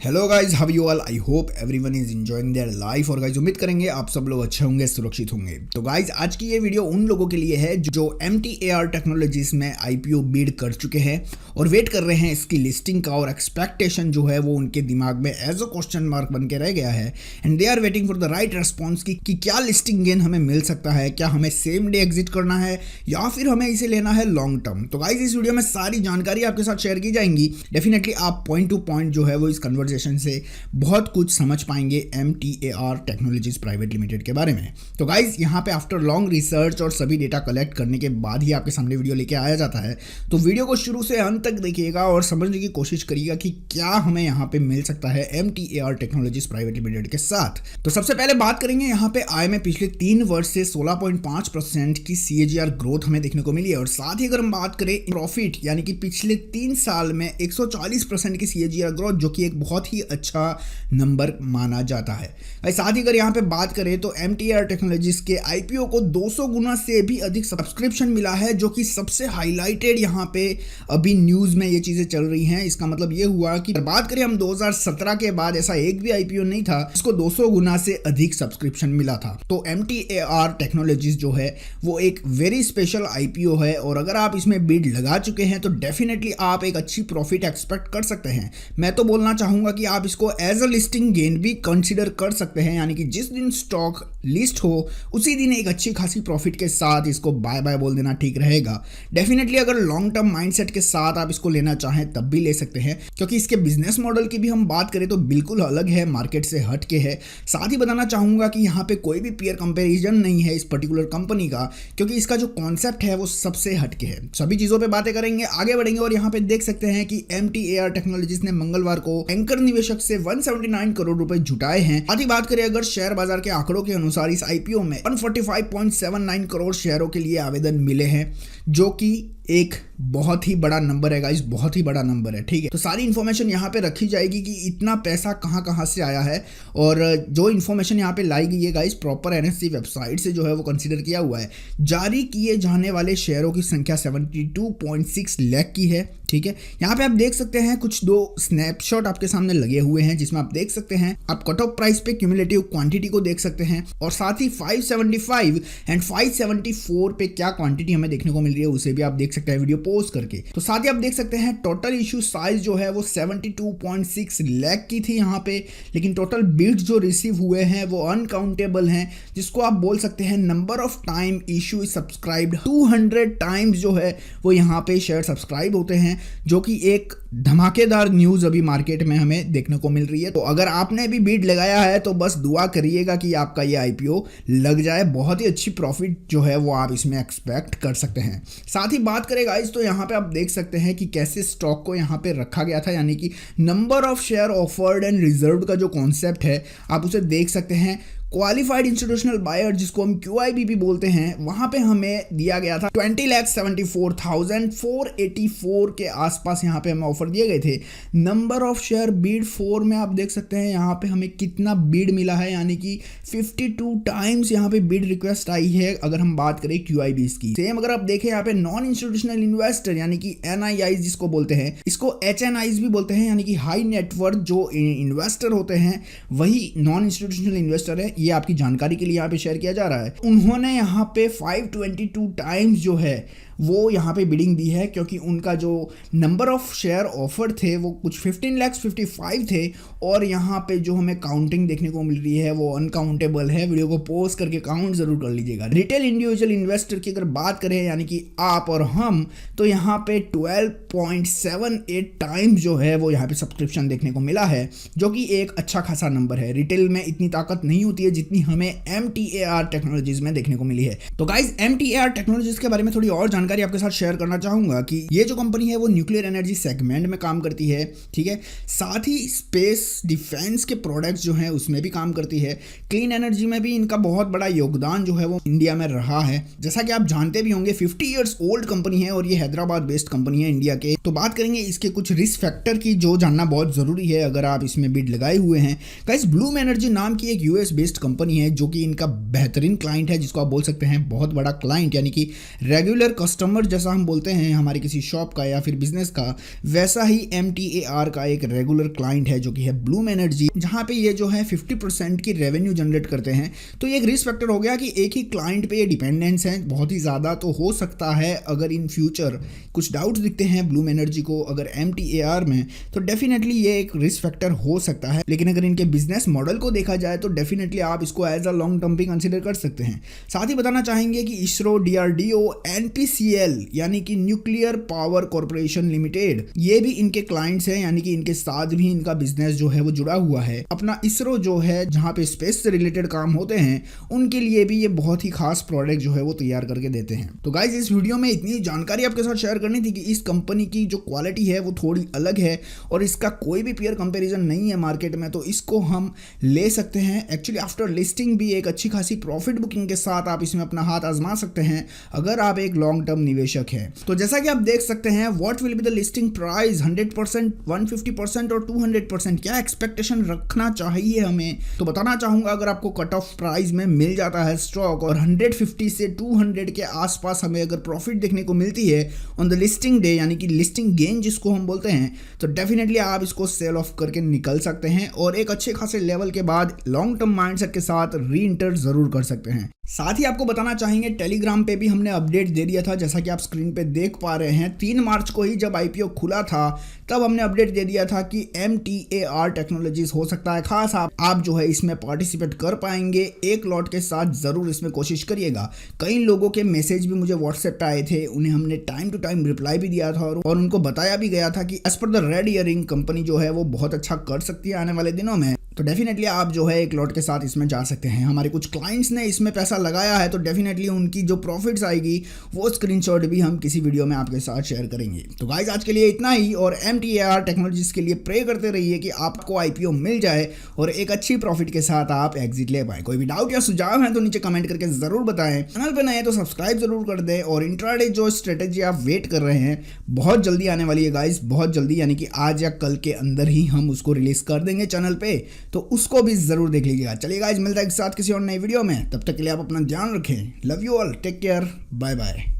Hello guys, how you all. I hope everyone is enjoying their life. और guys उम्मीद करेंगे आप सब लोग अच्छे होंगे, सुरक्षित होंगे। तो गाइज आज की ये वीडियो उन लोगों के लिए है जो MTAR टेक्नोलॉजीज में IPO बीड कर चुके हैं और वेट कर रहे हैं इसकी लिस्टिंग का। और एक्सपेक्टेशन जो है वो उनके दिमाग में एज अ क्वेश्चन मार्क बन के रह गया है and they are waiting for the right response कि क्या लिस्टिंग गेन हमें मिल सकता है, क्या हमें सेम डे एग्जिट करना है या फिर हमें इसे लेना है लॉन्ग टर्म। तो गाइज इस वीडियो में सारी जानकारी आपके साथ शेयर की जाएंगी। डेफिनेटली आप पॉइंट टू पॉइंट जो है वो इस कन्वर्सेशन से बहुत कुछ समझ पाएंगे MTAR टेक्नोलॉजीज प्राइवेट लिमिटेड के बारे में। तो गाइज यहाँ पे आफ्टर लॉन्ग रिसर्च और सभी डेटा कलेक्ट करने के बाद ही आपके सामने वीडियो लेके आया जाता है। तो वीडियो को शुरू से अंत तक देखिएगा और समझने की कोशिश करिएगा कि क्या हमें यहाँ पे मिल सकता है MTAR टेक्नोलॉजीज प्राइवेट लिमिटेड के साथ। तो सबसे पहले बात करेंगे यहाँ पे आय में पिछले 3 वर्ष से 16.5% की CAGR ग्रोथ हमें देखने को मिली है। और साथ ही अगर हम बात करें प्रॉफिट यानी कि पिछले 3 साल में 140% की CAGR ग्रोथ, जो कि एक बहुत ही अच्छा नंबर माना जाता है। साथ ही अगर यहाँ पे बात करें तो MTAR टेक्नोलॉजीज के IPO को 200 गुना से भी अधिक सब्सक्रिप्शन मिला है, जो कि सबसे हाईलाइटेड यहाँ पे अभी न्यूज में ये चीजें चल रही हैं। इसका मतलब ये हुआ कि बात करें हम 2017 के बाद ऐसा एक भी IPO नहीं था जिसको 200 गुना से अधिक सब्सक्रिप्शन मिला था। तो MTAR टेक्नोलॉजीज जो है वो एक वेरी स्पेशल IPO है और अगर आप इसमें बिड लगा चुके हैं तो डेफिनेटली आप एक अच्छी प्रॉफिट एक्सपेक्ट कर सकते हैं। मैं तो बोलना चाहूंगा कि आप इसको एज अ लिस्टिंग गेन भी कंसीडर कर सकते हैं, यानी कि जिस दिन स्टॉक लिस्ट हो उसी दिन एक अच्छी खासी प्रॉफिट के साथ इसको बाय बाय बोल देना ठीक रहेगा। डेफिनेटली अगर लॉन्ग टर्म माइंडसेट के साथ आप इसको लेना चाहें तब भी ले सकते हैं, क्योंकि इसके बिजनेस मॉडल की भी हम बात करें तो बिल्कुल अलग है, मार्केट से हट के है। साथ ही बताना चाहूंगा कि यहाँ पे कोई भी पीयर कंपैरिजन नहीं है इस पर्टिकुलर कंपनी का, क्योंकि इसका जो कॉन्सेप्ट है वो सबसे हटके है। सभी चीजों पे बातें करेंगे, आगे बढ़ेंगे। और यहाँ पे देख सकते हैं कि MTAR टेक्नोलॉजीज ने मंगलवार को एंकर निवेशक से 179 करोड़ रुपए जुटाए हैं। साथ ही बात करें अगर शेयर बाजार के आंकड़ों के अनुसार इस IPO में 145.79 करोड़ शेयरों के लिए आवेदन मिले हैं, जो कि एक बहुत ही बड़ा नंबर है गाइस, बहुत ही बड़ा नंबर है। ठीक है, तो सारी इन्फॉर्मेशन यहाँ पे रखी जाएगी कि इतना पैसा कहाँ से आया है। और जो इन्फॉर्मेशन यहाँ पे लाई गई है गाइस प्रॉपर NSE वेबसाइट से जो है वो कंसीडर किया हुआ है। जारी किए जाने वाले शेयरों की संख्या 72.6 लाख की है। ठीक है, यहाँ पे आप देख सकते हैं कुछ 2 स्नैपशॉट आपके सामने लगे हुए हैं, जिसमें आप देख सकते हैं आप कट ऑफ प्राइस पे क्यूमुलेटिव क्वांटिटी को देख सकते हैं और साथ ही 575 एंड 574 पे क्या क्वांटिटी हमें देखने को मिल रही है उसे भी आप देख सकते हैं वीडियो पॉज करके। तो साथ ही आप देख सकते हैं टोटल इशू साइज जो है वो 72.6 लाख की थी यहाँ पे, लेकिन टोटल बिड्स जो रिसीव हुए हैं वो अनकाउंटेबल हैं, जिसको आप बोल सकते हैं number of time issue is subscribed 200 times जो है वो यहाँ पे शेयर सब्सक्राइब होते हैं, जो कि एक धमाकेदार न्यूज अभी मार्केट में हमें देखने को मिल रही है। तो अगर आपने भी बीड लगाया है तो बस दुआ करिएगा कि आपका ये IPO लग जाए, बहुत ही अच्छी प्रॉफिट जो है वो आप इसमें एक्सपेक्ट कर सकते हैं। साथ ही बात करें गाइस तो यहाँ पे आप देख सकते हैं कि कैसे स्टॉक को यहाँ पे रखा गया था, यानी कि number of share offered and reserved का जो कॉन्सेप्ट है आप उसे देख सकते हैं। क्वालिफाइड इंस्टीट्यूशनल बायर जिसको हम QIB भी बोलते हैं, वहां पे हमें दिया गया था 20,74,484 के आसपास यहाँ पे हमें ऑफर दिए गए थे। नंबर ऑफ शेयर बीड 4 में आप देख सकते हैं यहाँ पे हमें कितना बीड मिला है, यानी कि 52 टाइम्स यहाँ पे बीड रिक्वेस्ट आई है अगर हम बात करें QIBs की। सेम अगर आप देखें यहाँ पे नॉन इंस्टीट्यूशनल इन्वेस्टर यानी कि NIIs जिसको बोलते हैं, इसको HNIs भी बोलते हैं, यानी कि हाई नेटवर्थ जो इन्वेस्टर होते हैं वही नॉन इंस्टीट्यूशनल इन्वेस्टर है। ये आपकी जानकारी के लिए यहाँ पे शेयर किया जा रहा है। उन्होंने यहाँ पे 522 टाइम्स जो है वो यहाँ पे बिडिंग दी है, क्योंकि उनका जो नंबर ऑफ शेयर ऑफर थे वो कुछ 15,55,000 थे और यहाँ पे जो हमें काउंटिंग देखने को मिल रही है वो अनकाउंटेबल है। वीडियो को पॉज करके काउंट जरूर कर लीजिएगा। रिटेल इंडिविजुअल इन्वेस्टर की अगर बात करें यानी कि आप और हम, तो यहाँ पे 12.78 टाइम्स जो है वो यहाँ पे सब्सक्रिप्शन देखने को मिला है, जो कि एक अच्छा खासा नंबर है। रिटेल में इतनी ताकत नहीं होती है जितनी हमें MTAR टेक्नोलॉजीज में देखने को मिली है। तो गाइज MTAR टेक्नोलॉजीज के बारे में थोड़ी और जानकारी आपके साथ शेयर करना चाहूंगा कि ये जो कंपनी है वो न्यूक्लियर एनर्जी सेगमेंट में काम करती है। ठीक है, साथ ही स्पेस डिफेंस के प्रोडक्ट्स जो हैं उसमें भी काम करती है। क्लीन एनर्जी में भी इनका बहुत बड़ा योगदान जो है वो इंडिया में रहा है। जैसा कि आप जानते भी होंगे 50 इयर्स ओल्ड कंपनी है और ये हैदराबाद बेस्ड कंपनी है इंडिया के। तो बात करेंगे इसके कुछ रिस्क फैक्टर की जो जानना बहुत जरूरी है अगर आप इसमें बिड लगाए हुए हैं। गाइस ब्लूम एनर्जी नाम की एक US बेस्ड बेस्ड कंपनी है जो कि इनका बेहतरीन क्लाइंट है, जिसको आप बोल सकते हैं बहुत बड़ा क्लाइंट, यानी कि रेगुलर कस्टमर जैसा हम बोलते हैं हमारे किसी शॉप का या फिर बिजनेस का, वैसा ही MTAR का एक रेगुलर क्लाइंट है जो कि है ब्लूम एनर्जी, जहां पे ये जो है 50% की रेवेन्यू जनरेट करते हैं। तो ये एक रिस्क फैक्टर हो गया कि एक ही क्लाइंट पे ये डिपेंडेंस है बहुत ही ज़्यादा। तो हो सकता है अगर इन फ्यूचर कुछ डाउट्स दिखते हैं ब्लूम एनर्जी को अगर MTAR में, तो डेफिनेटली ये एक रिस्क फैक्टर हो सकता है। लेकिन अगर इनके बिजनेस मॉडल को देखा जाए तो डेफिनेटली आप इसको एज अ लॉन्ग टर्म भी कंसिडर कर सकते हैं। साथ ही बताना चाहेंगे कि इसरो, DRDO, NPCL यानी कि न्यूक्लियर पावर कॉर्पोरेशन लिमिटेड, ये भी इनके क्लाइंट्स हैं, यानी कि इनके साथ भी इनका बिजनेस जो है वो जुड़ा हुआ है। अपना इसरो जो है जहां पे स्पेस से रिलेटेड काम होते हैं, उनके लिए भी ये बहुत ही खास प्रोडक्ट जो है वो तैयार करके देते हैं। तो गाइज इस वीडियो में इतनी जानकारी आपके साथ शेयर करनी थी कि इस कंपनी की जो क्वालिटी है वो थोड़ी अलग है और इसका कोई भी पीयर कंपैरिजन नहीं है मार्केट में, तो इसको हम ले सकते हैं। एक्चुअली आफ्टर लिस्टिंग भी एक अच्छी खासी प्रॉफिट बुकिंग के साथ आप इसमें अपना हाथ आजमा सकते हैं अगर आप एक लॉन्ग टर्म निवेशक हैं। तो जैसा कि आप देख सकते हैं, what will be the listing price, 100%, 150% और 200%, क्या एक्सपेक्टेशन रखना चाहिए हमें। तो बताना चाहूंगा अगर आपको कट ऑफ प्राइस में मिल जाता है स्टॉक और 150 से 200 के आसपास हमें अगर प्रॉफिट देखने को मिलती है ऑन द लिस्टिंग डे, यानी कि लिस्टिंग गेन जिसको हम बोलते हैं, तो डेफिनेटली आप इसको सेल ऑफ करके निकल सकते हैं और एक अच्छे खासे लेवल के बाद लॉन्ग टर्म माइंडसेट के साथ री इंटर जरूर कर सकते हैं। साथ ही आपको बताना चाहेंगे टेलीग्राम पे भी हमने अपडेट दे दिया था, जैसा कि आप स्क्रीन पे देख पा रहे हैं। 3 मार्च को ही जब IPO खुला था तब हमने अपडेट दे दिया था कि MTAR टेक्नोलॉजीज हो सकता है खास आप जो है इसमें पार्टिसिपेट कर पाएंगे। एक लॉट के साथ जरूर इसमें कोशिश करिएगा। कई लोगों के मैसेज भी मुझे व्हाट्सएप पे आए थे, उन्हें हमने टाइम टू टाइम रिप्लाई भी दिया था और उनको बताया भी गया था कि as per the red earring company जो है वो बहुत अच्छा कर सकती है आने वाले दिनों में। तो डेफिनेटली आप जो है एक लॉट के साथ इसमें जा सकते हैं। हमारे कुछ क्लाइंट्स ने इसमें पैसा लगाया है, तो डेफिनेटली उनकी जो प्रॉफिट्स आएगी वो स्क्रीनशॉट भी हम किसी वीडियो में आपके साथ शेयर करेंगे। तो गाइज आज के लिए इतना ही, और MTAR टेक्नोलॉजीज के लिए प्रे करते रहिए कि आपको IPO मिल जाए और एक अच्छी प्रॉफिट के साथ आप एग्जिट ले पाए। कोई भी डाउट या सुझाव है तो नीचे कमेंट करके जरूर बताएं। चैनल पर नए तो सब्सक्राइब जरूर कर दें, और इंट्राडे जो स्ट्रेटेजी आप वेट कर रहे हैं बहुत जल्दी आने वाली है गाइज, बहुत जल्दी, यानी कि आज या कल के अंदर ही हम उसको रिलीज कर देंगे चैनल पे, तो उसको भी जरूर देख लीजिएगा। चलिए गाइज मिलता है एक साथ किसी और नई वीडियो में, तब तक के लिए आप अपना ध्यान रखें। Love you all, take care, bye bye.